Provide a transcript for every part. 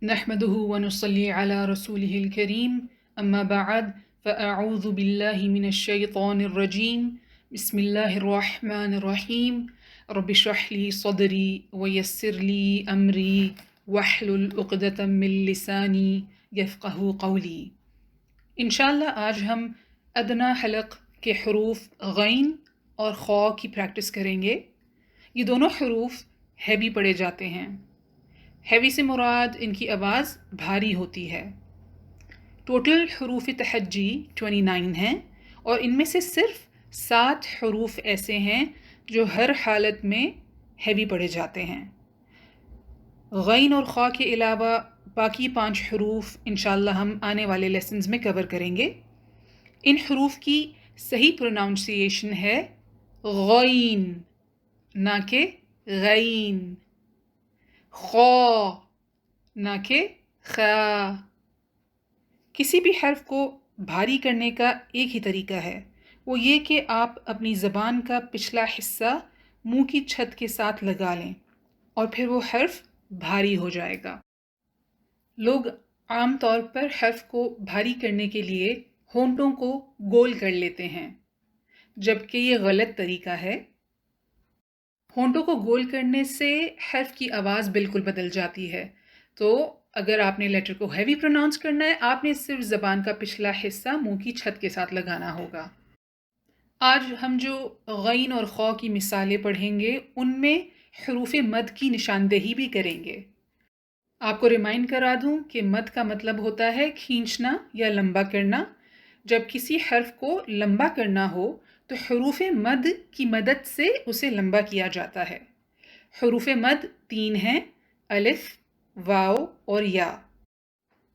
نحمده ونصلي على رسوله الكريم أما بعد فأعوذ بالله من الشيطان الرجيم بسم الله الرحمن الرحيم رب اشرح لي صدري ويسر لي أمري واحلل عقدة من لساني يفقه قولي۔ انشاءاللہ آج ہم ادنا حلق کے حروف غین اور خا کی پریکٹس کریں گے۔ یہ دونوں حروف ہیوی پڑھے جاتے ہیں۔ ہیوی سے مراد ان کی آواز بھاری ہوتی ہے۔ ٹوٹل حروف تہجی 29 ہیں اور ان میں سے صرف 7 حروف ایسے ہیں جو ہر حالت میں ہیوی پڑھے جاتے ہیں۔ غین اور خا کے علاوہ باقی 5 حروف انشاءاللہ ہم آنے والے لیسنز میں کور کریں گے۔ ان حروف کی صحیح پروناؤنسیشن ہے غین نہ کہ غین، خا نہ کہ خا۔ کسی بھی حرف کو بھاری کرنے کا ایک ہی طریقہ ہے، وہ یہ کہ آپ اپنی زبان کا پچھلا حصہ منہ کی چھت کے ساتھ لگا لیں اور پھر وہ حرف بھاری ہو جائے گا۔ لوگ عام طور پر حرف کو بھاری کرنے کے لیے ہونٹوں کو گول کر لیتے ہیں، جبکہ یہ غلط طریقہ ہے۔ ہونٹوں کو گول کرنے سے حرف کی آواز بالکل بدل جاتی ہے، تو اگر آپ نے لیٹر کو ہیوی پروناؤنس کرنا ہے آپ نے صرف زبان کا پچھلا حصہ منہ کی چھت کے ساتھ لگانا ہوگا۔ آج ہم جو غین اور خا کی مثالیں پڑھیں گے ان میں حروف مد کی نشاندہی بھی کریں گے۔ آپ کو ریمائنڈ کرا دوں کہ مد کا مطلب ہوتا ہے کھینچنا یا لمبا کرنا۔ جب کسی حرف کو لمبا کرنا ہو تو حروف مد کی مدد سے اسے لمبا کیا جاتا ہے۔ حروف مد 3 ہیں، الف، واو اور یا۔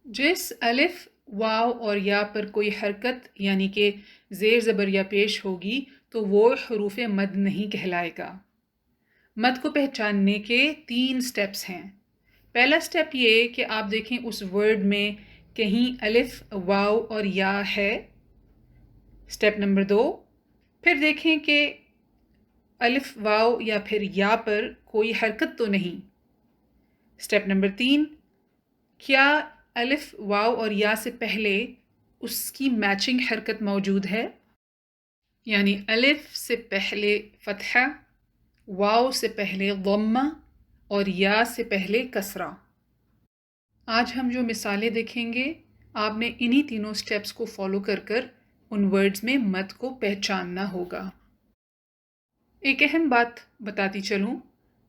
جس الف، واو اور یا پر کوئی حرکت یعنی کہ زیر زبر یا پیش ہوگی تو وہ حروف مد نہیں کہلائے گا۔ مد کو پہچاننے کے 3 سٹیپس ہیں۔ پہلا سٹیپ یہ کہ آپ دیکھیں اس ورڈ میں کہیں الف، واو اور یا ہے۔ سٹیپ نمبر 2، پھر دیکھیں کہ الف، واو یا پھر یا پر کوئی حرکت تو نہیں۔ سٹیپ نمبر 3، کیا الف، واو اور یا سے پہلے اس کی میچنگ حرکت موجود ہے؟ یعنی الف سے پہلے فتحہ، واو سے پہلے ضمہ اور یا سے پہلے کسرہ۔ آج ہم جو مثالیں دیکھیں گے آپ نے انہی تینوں سٹیپس کو فالو کر کر ان ورڈز میں مد کو پہچاننا ہوگا۔ ایک اہم بات بتاتی چلوں،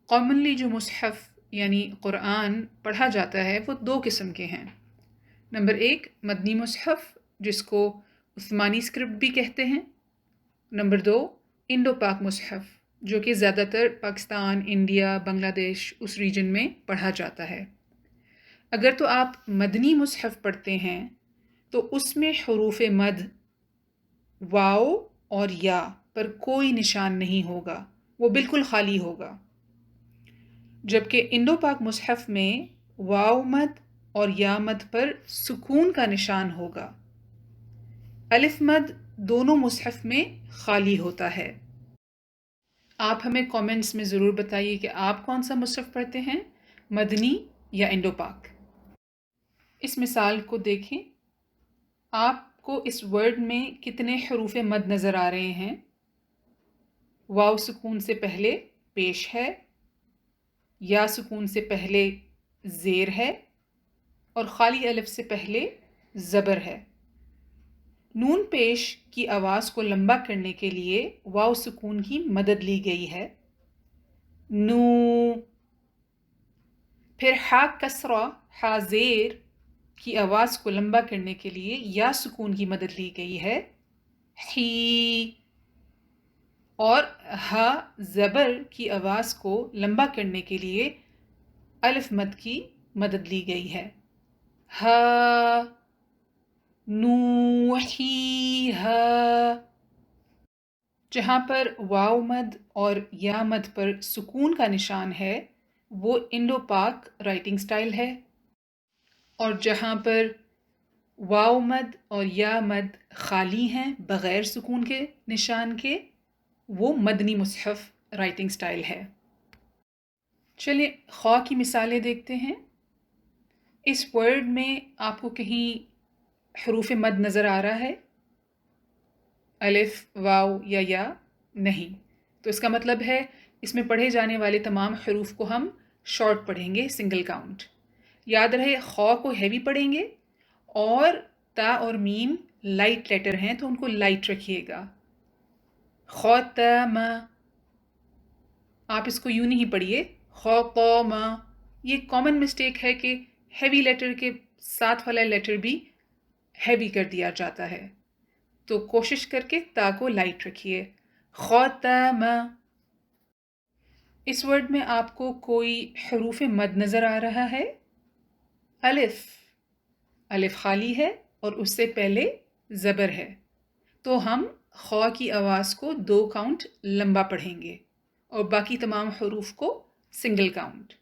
کامنلی جو مصحف یعنی قرآن پڑھا جاتا ہے وہ 2 قسم کے ہیں۔ نمبر 1 مدنی مصحف جس کو عثمانی اسکرپٹ بھی کہتے ہیں۔ نمبر 2 انڈو پاک مصحف جو کہ زیادہ تر پاکستان، انڈیا، بنگلہ دیش اس ریجن میں پڑھا جاتا ہے۔ اگر تو آپ مدنی مصحف پڑھتے ہیں تو اس میں حروف مد واو اور یا پر کوئی نشان نہیں ہوگا، وہ بالکل خالی ہوگا۔ جبکہ انڈو پاک مصحف میں واو مد اور یا مد پر سکون کا نشان ہوگا۔ الف مد دونوں مصحف میں خالی ہوتا ہے۔ آپ ہمیں کامنٹس میں ضرور بتائیے کہ آپ کون سا مصحف پڑھتے ہیں، مدنی یا انڈو پاک۔ اس مثال کو دیکھیں، آپ کو اس ورڈ میں کتنے حروف مد نظر آ رہے ہیں؟ واو سکون سے پہلے پیش ہے، یا سکون سے پہلے زیر ہے اور خالی الف سے پہلے زبر ہے۔ نون پیش کی آواز کو لمبا کرنے کے لیے واو سکون کی مدد لی گئی ہے، نو۔ پھر ہا کسرہ، ہا زیر کی آواز کو لمبا کرنے کے لیے یا سکون کی مدد لی گئی ہے، ہی۔ اور ہا زبر کی آواز کو لمبا کرنے کے لیے الف مد کی مدد لی گئی ہے، ہا، نوحی ہا۔ جہاں پر واو مد اور یا مد پر سکون کا نشان ہے وہ انڈو پاک رائٹنگ سٹائل ہے، اور جہاں پر واو مد اور یا مد خالی ہیں بغیر سکون کے نشان کے وہ مدنی مصحف رائٹنگ سٹائل ہے۔ چلیں خا کی مثالیں دیکھتے ہیں۔ اس ورڈ میں آپ کو کہیں حروف مد نظر آ رہا ہے؟ الف، واو یا نہیں؟ تو اس کا مطلب ہے اس میں پڑھے جانے والے تمام حروف کو ہم شارٹ پڑھیں گے، سنگل کاؤنٹ۔ یاد رہے خو کو ہیوی پڑھیں گے، اور تا اور میم لائٹ لیٹر ہیں تو ان کو لائٹ رکھیے گا۔ خوتم، آپ اس کو یوں نہیں پڑھیے خوتم۔ یہ کامن مسٹیک ہے کہ ہیوی لیٹر کے ساتھ والا لیٹر بھی ہیوی کر دیا جاتا ہے، تو کوشش کر کے تا کو لائٹ رکھیے۔ خوتم۔ اس ورڈ میں آپ کو کوئی حروف مد نظر آ رہا ہے؟ الف، الف خالی ہے اور اس سے پہلے زبر ہے، تو ہم خو کی آواز کو 2 کاؤنٹ لمبا پڑھیں گے اور باقی تمام حروف کو سنگل کاؤنٹ۔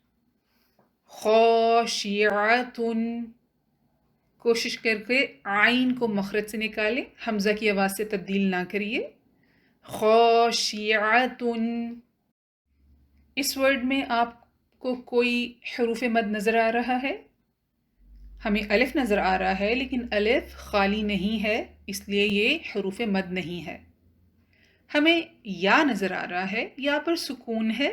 خاشعۃ، کوشش کر کے عین کو مخرج سے نکالیں، حمزہ کی آواز سے تبدیل نہ کریے۔ خاشعۃ۔ اس ورڈ میں آپ کو کوئی حروف مد نظر آ رہا ہے؟ ہمیں الف نظر آ رہا ہے، لیکن الف خالی نہیں ہے، اس لیے یہ حروف مد نہیں ہے۔ ہمیں یا نظر آ رہا ہے، یا پر سکون ہے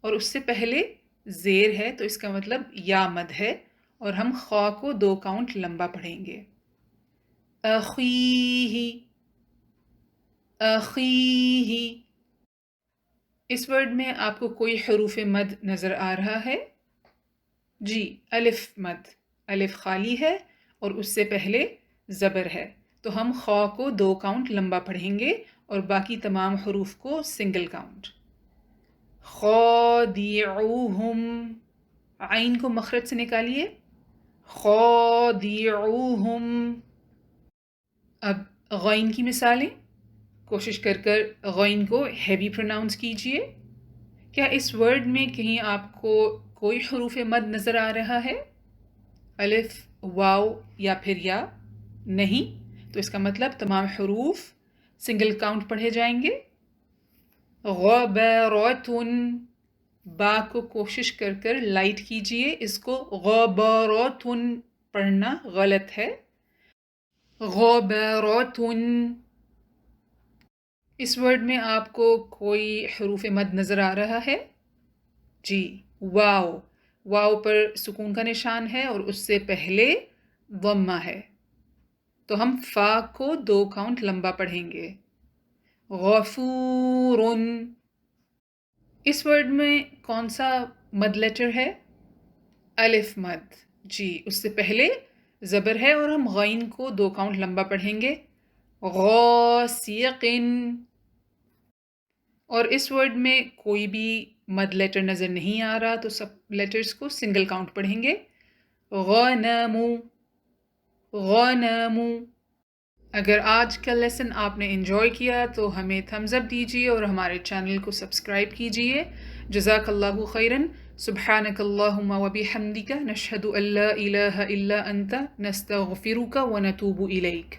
اور اس سے پہلے زیر ہے، تو اس کا مطلب یا مد ہے، اور ہم خوا کو 2 کاؤنٹ لمبا پڑھیں گے۔ اخیہ، اخیہ۔ اس ورڈ میں آپ کو کوئی حروف مد نظر آ رہا ہے؟ جی، الف مد، الف خالی ہے اور اس سے پہلے زبر ہے، تو ہم خوا کو 2 کاؤنٹ لمبا پڑھیں گے اور باقی تمام حروف کو سنگل کاؤنٹ۔ خادعوہم، عین کو مخرج سے نکالیے۔ خادعوہم۔ اب غین کی مثالیں، کوشش کر کر غین کو ہیوی پروناؤنس کیجئے۔ کیا اس ورڈ میں کہیں آپ کو کوئی حروف مد نظر آ رہا ہے؟ الف، واو یا پھر یا؟ نہیں، تو اس کا مطلب تمام حروف سنگل کاؤنٹ پڑھے جائیں گے۔ غبرۃ، با کو کوشش کر کر لائٹ کیجئے، اس کو غبرۃ پڑھنا غلط ہے۔ غبرۃ۔ اس ورڈ میں آپ کو کوئی حروف مد نظر آ رہا ہے؟ جی، واو، واو پر سکون کا نشان ہے اور اس سے پہلے ضمہ ہے، تو ہم فا کو 2 کاؤنٹ لمبا پڑھیں گے۔ غفور۔ اس ورڈ میں کون سا مد لیٹر ہے؟ الف مد، جی، اس سے پہلے زبر ہے اور ہم غین کو 2 کاؤنٹ لمبا پڑھیں گے۔ غاسق۔ اور اس ورڈ میں کوئی بھی مد لیٹر نظر نہیں آ رہا، تو سب لیٹرز کو سنگل کاؤنٹ پڑھیں گے۔ غنم، غنم۔ اگر آج کا لیسن آپ نے انجوائے کیا تو ہمیں تھمز اپ دیجیے اور ہمارے چینل کو سبسکرائب کیجیے۔ جزاک اللہ خیراً۔ سبحانک اللہم و بحمدک، نشہد ان لا الہ الا انت، نستغفرک و نتوب الیک۔